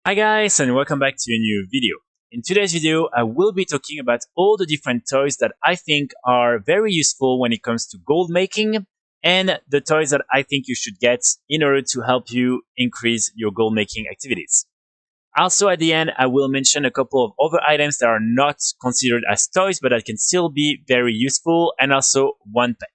Hi guys, and welcome back to a new video. In today's video, I will be talking about all the different toys that I think are very useful when it comes to gold making, and the toys that I think you should get in order to help you increase your gold making activities. Also at the end, I will mention a couple of other items that are not considered as toys, but that can still be very useful, and also one pet.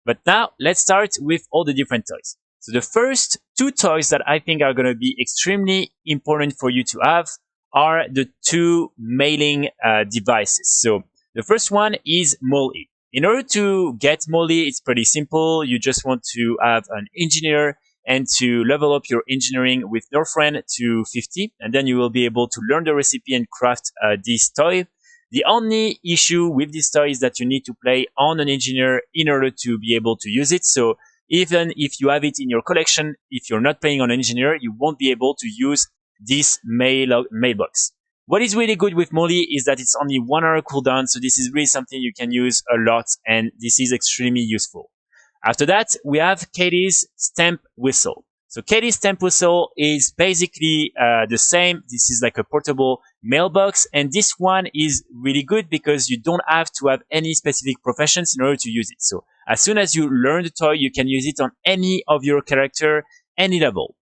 But now let's start with all the different toys. So the first two toys that I think are going to be extremely important for you to have are the two mailing devices. So the first one is Molly. In order to get Molly, it's pretty simple. You just want to have an engineer and to level up your engineering with Northrend to 50, and then you will be able to learn the recipe and craft this toy. The only issue with this toy is that you need to play on an engineer in order to be able to use it. So even if you have it in your collection, if you're not playing on an engineer, you won't be able to use this mailbox. What is really good with Molly is that it's only 1 hour cooldown, so this is really something you can use a lot, and this is extremely useful. After that, we have Katie's stamp whistle. So Katie's stamp whistle is basically the same. This is like a portable mailbox, and this one is really good because you don't have to have any specific professions in order to use it. So as soon as you learn the toy, you can use it on any of your character, any level.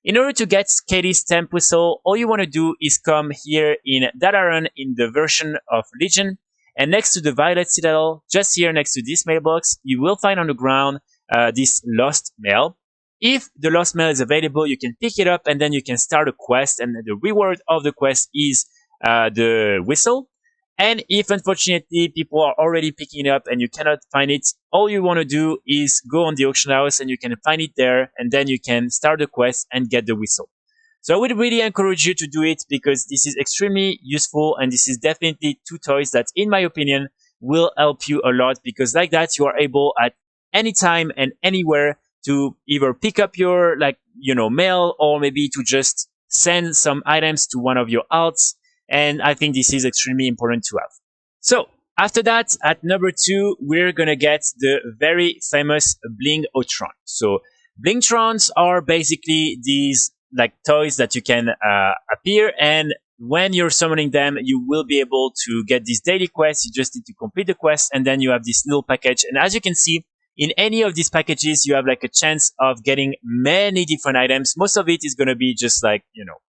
In order to get Katie's stamp whistle, all you want to do is come here in Dalaran in the version of Legion, and next to the Violet Citadel, just here next to this mailbox, you will find on the ground this lost mail. If the lost mail is available, you can pick it up and then you can start a quest, and the reward of the quest is the whistle. And if unfortunately people are already picking it up and you cannot find it, all you want to do is go on the auction house and you can find it there, and then you can start the quest and get the whistle. So I would really encourage you to do it because this is extremely useful, and this is definitely two toys that, in my opinion, will help you a lot, because like that you are able at any time and anywhere to either pick up your mail, or maybe to just send some items to one of your alts. And I think this is extremely important to have. So after that, at number 2, we're gonna get the very famous Blingtrons. So Blingtrons are basically these like toys that you can appear, and when you're summoning them, you will be able to get this daily quest. You just need to complete the quest, and then you have this little package. And as you can see, in any of these packages, you have like a chance of getting many different items. Most of it is going to be just like,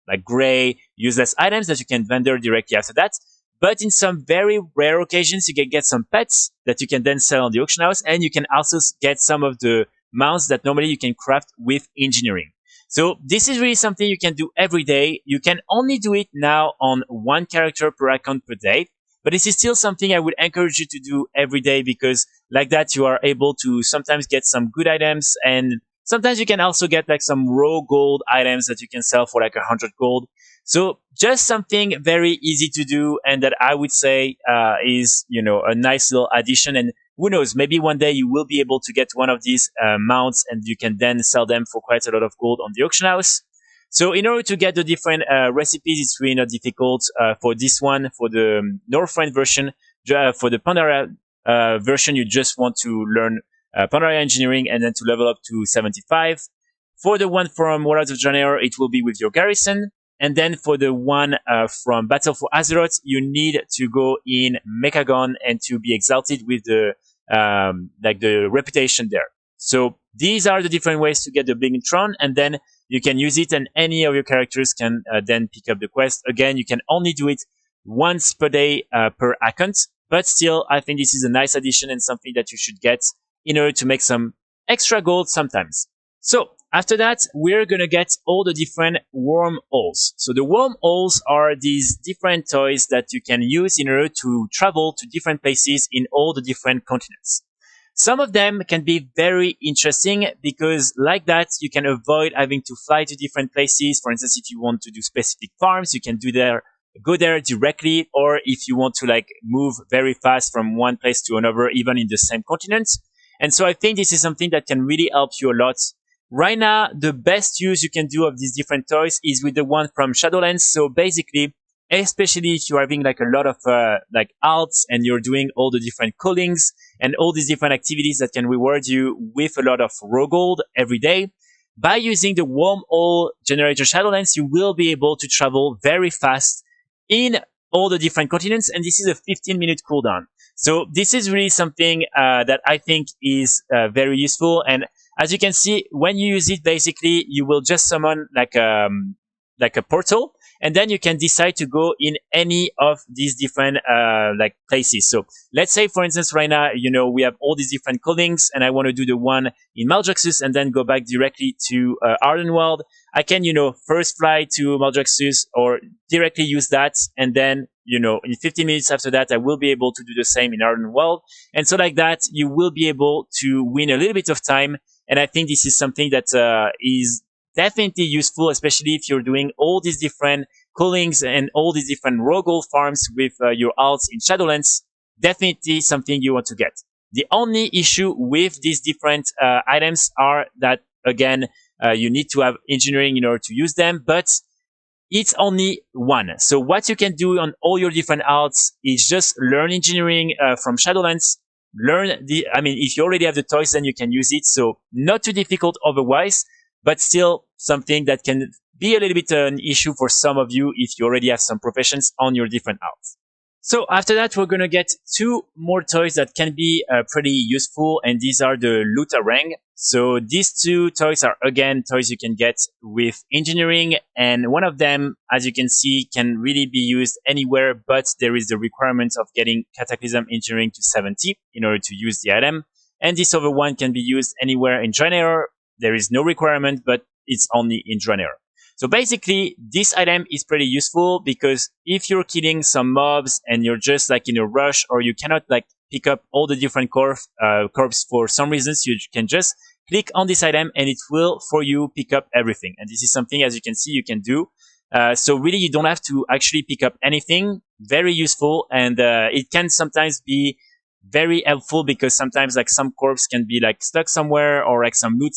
like gray, useless items that you can vendor directly after that. But in some very rare occasions, you can get some pets that you can then sell on the auction house, and you can also get some of the mounts that normally you can craft with engineering. So this is really something you can do every day. You can only do it now on one character per account per day, but this is still something I would encourage you to do every day, because like that you are able to sometimes get some good items, and sometimes you can also get like some raw gold items that you can sell for like 100 gold. So just something very easy to do, and that I would say is a nice little addition. And who knows, maybe one day you will be able to get one of these mounts, and you can then sell them for quite a lot of gold on the auction house. So in order to get the different recipes, it's really not difficult. For this one, for the Northrend version, for the Pandaria version, you just want to learn Pandaria engineering and then to level up to 75. For the one from Warlords of Draenor, it will be with your garrison. And then for the one from Battle for Azeroth, you need to go in Mechagon and to be exalted with the the reputation there. So these are the different ways to get the Blingtron, and then you can use it, and any of your characters can then pick up the quest. Again, you can only do it once per day per account, but still, I think this is a nice addition and something that you should get in order to make some extra gold sometimes. So after that, we're gonna get all the different wormholes. So the wormholes are these different toys that you can use in order to travel to different places in all the different continents. Some of them can be very interesting because like that, you can avoid having to fly to different places. For instance, if you want to do specific farms, you can go there directly, or if you want to like move very fast from one place to another, even in the same continent. And so I think this is something that can really help you a lot. Right now, the best use you can do of these different toys is with the one from Shadowlands. So basically, especially if you're having like a lot of like alts and you're doing all the different callings and all these different activities that can reward you with a lot of raw gold every day, by using the wormhole generator Shadowlands, you will be able to travel very fast in all the different continents, and this is a 15-minute cooldown. So this is really something that I think is very useful. And as you can see, when you use it, basically you will just summon like a portal, and then you can decide to go in any of these different like places. So let's say, for instance, right now, we have all these different callings, and I want to do the one in Mailboxes and then go back directly to Ardenweld. I can, first fly to Mailboxes or directly use that, and then, in 15 minutes after that, I will be able to do the same in Ardenweld. And so like that, you will be able to win a little bit of time. And I think this is something that is definitely useful, especially if you're doing all these different callings and all these different raw gold farms with your alts in Shadowlands. Definitely something you want to get. The only issue with these different items are that, again, you need to have engineering in order to use them, but it's only one. So what you can do on all your different alts is just learn engineering from Shadowlands. If you already have the toys, then you can use it. So not too difficult otherwise, but still something that can be a little bit an issue for some of you if you already have some professions on your different alts. So after that, we're going to get two more toys that can be pretty useful, and these are the Lootarang. So these two toys are, again, toys you can get with engineering, and one of them, as you can see, can really be used anywhere, but there is the requirement of getting Cataclysm Engineering to 70 in order to use the item. And this other one can be used anywhere in Draenor. There is no requirement, but it's only in Draenor. So basically, this item is pretty useful because if you're killing some mobs and you're just like in a rush, or you cannot like pick up all the different corpse for some reasons, you can just click on this item and it will for you pick up everything. And this is something, as you can see, you can do. So really, you don't have to actually pick up anything. Very useful, and it can sometimes be very helpful because sometimes like some corpse can be like stuck somewhere, or like some loot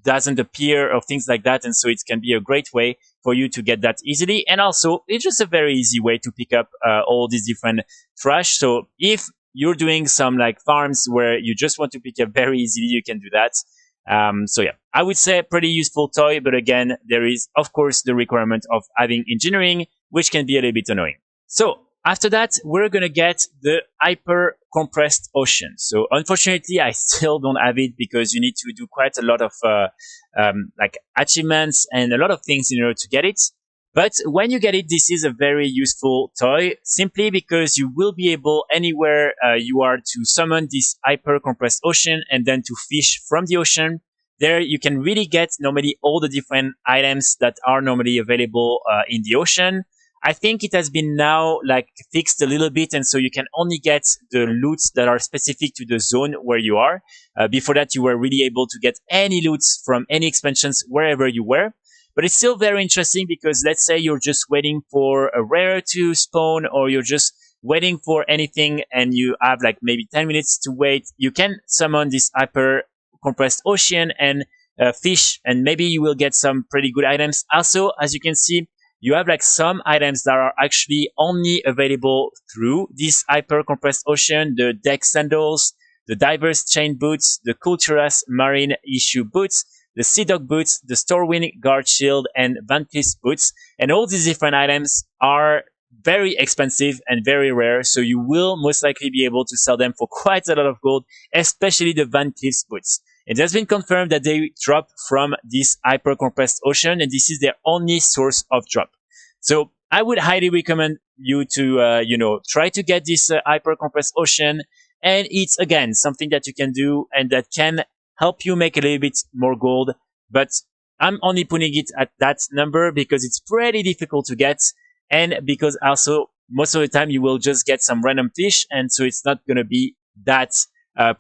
doesn't appear or things like that. And so it can be a great way for you to get that easily. And also, it's just a very easy way to pick up all these different trash. So if you're doing some like farms where you just want to pick up very easily, you can do that. So yeah, I would say pretty useful toy. But again, there is, of course, the requirement of having engineering, which can be a little bit annoying. So after that, we're going to get the hyper compressed ocean. So unfortunately, I still don't have it because you need to do quite a lot of like achievements and a lot of things in order to get it. But when you get it, this is a very useful toy, simply because you will be able anywhere you are to summon this hyper compressed ocean and then to fish from the ocean. There you can really get normally all the different items that are normally available in the ocean. I think it has been now like fixed a little bit, and so you can only get the loots that are specific to the zone where you are. Before that, you were really able to get any loots from any expansions wherever you were. But it's still very interesting because let's say you're just waiting for a rare to spawn, or you're just waiting for anything and you have like maybe 10 minutes to wait. You can summon this hyper compressed ocean and fish, and maybe you will get some pretty good items. Also, as you can see, you have like some items that are actually only available through this hyper compressed ocean: the deck sandals, the diverse chain boots, the Culturas marine issue boots, the Sea Dog boots, the Stormwind guard shield, and Van Cleef's boots. And all these different items are very expensive and very rare, so you will most likely be able to sell them for quite a lot of gold, especially the Van Cleef's boots. It has been confirmed that they drop from this hyper compressed ocean, and this is their only source of drop. So I would highly recommend you to, try to get this hyper compressed ocean. And it's, again, something that you can do and that can help you make a little bit more gold. But I'm only putting it at that number because it's pretty difficult to get. And because also most of the time you will just get some random fish. And so it's not going to be that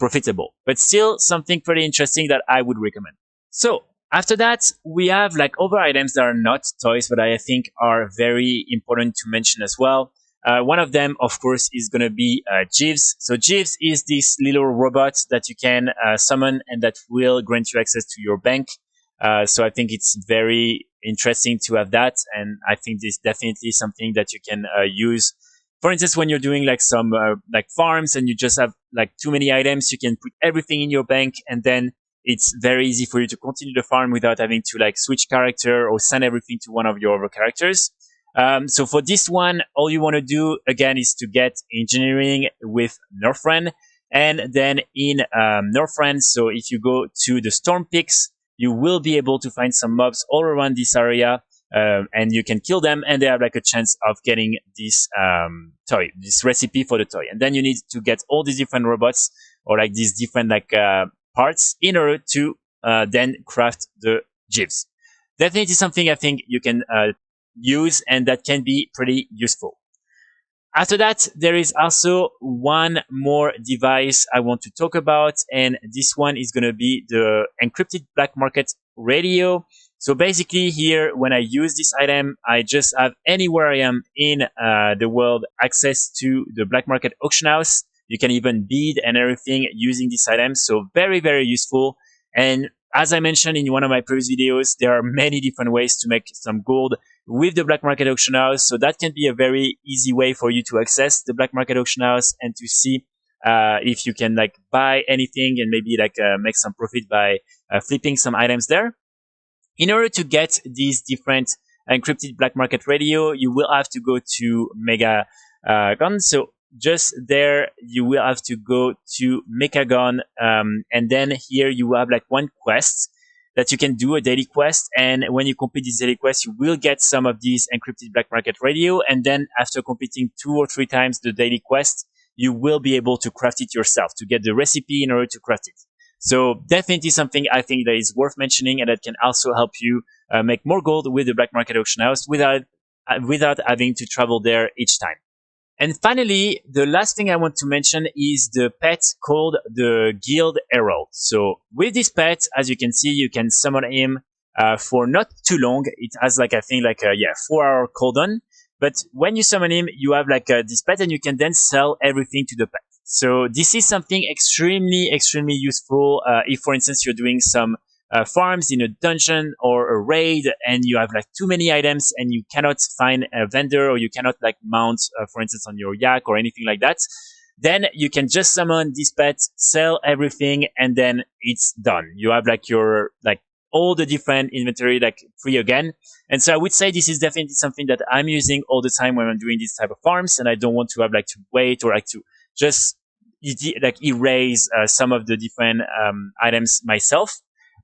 profitable, but still something pretty interesting that I would recommend. So after that, we have like other items that are not toys, but I think are very important to mention as well. One of them, of course, is going to be Jeeves. So Jeeves is this little robot that you can summon and that will grant you access to your bank. So I think it's very interesting to have that. And I think this is definitely something that you can use. For instance, when you're doing like some like farms and you just have like too many items, you can put everything in your bank, and then it's very easy for you to continue the farm without having to like switch character or send everything to one of your other characters. So for this one, all you want to do again is to get engineering with Northrend, and then in Northrend, so if you go to the Storm Peaks, you will be able to find some mobs all around this area, and you can kill them, and they have like a chance of getting this toy, this recipe for the toy. And then you need to get all these different robots or like these different like parts in order to then craft the Jeeves. Definitely something I think you can use, and that can be pretty useful. After that, there is also one more device I want to talk about, and this one is going to be the encrypted black market radio. So basically here, when I use this item, I just have anywhere I am in the world access to the black market auction house. You can even bid and everything using this item. So very, very useful. And as I mentioned in one of my previous videos, there are many different ways to make some gold with the black market auction house. So that can be a very easy way for you to access the black market auction house and to see if you can like buy anything and maybe like make some profit by flipping some items there. In order to get these different encrypted black market radio, you will have to go to Megagon. So just there, you will have to go to Mechagon, and then here you will have like one quest that you can do, a daily quest. And when you complete this daily quest, you will get some of these encrypted black market radio. And then after completing 2 or 3 times the daily quest, you will be able to craft it yourself to get the recipe in order to craft it. So definitely something I think that is worth mentioning, and that can also help you make more gold with the black market auction house without having to travel there each time. And finally, the last thing I want to mention is the pet called the Guild Herald. So with this pet, as you can see, you can summon him for not too long. It has like, I think like a 4-hour cooldown. But when you summon him, you have like this pet, and you can then sell everything to the pet. So this is something extremely, extremely useful if, for instance, you're doing some farms in a dungeon or a raid, and you have like too many items and you cannot find a vendor, or you cannot like mount, for instance, on your yak or anything like that. Then you can just summon this pet, sell everything, and then it's done. You have like your like all the different inventory like free again. And so I would say this is definitely something that I'm using all the time when I'm doing this type of farms, and I don't want to have like to wait or like to just like erase some of the different items myself.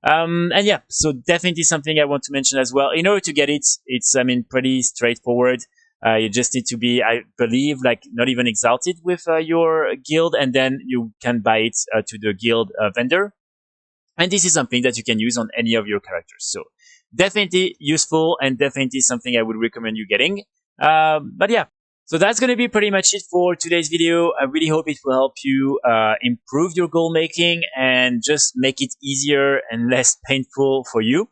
And yeah, so definitely something I want to mention as well. In order to get it, it's, I mean, pretty straightforward. You just need to be, I believe, like not even exalted with your guild, and then you can buy it to the guild vendor. And this is something that you can use on any of your characters. So definitely useful, and definitely something I would recommend you getting. But yeah, so that's going to be pretty much it for today's video. I really hope it will help you improve your goal making and just make it easier and less painful for you.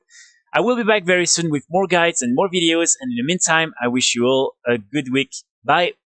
I will be back very soon with more guides and more videos. And in the meantime, I wish you all a good week. Bye.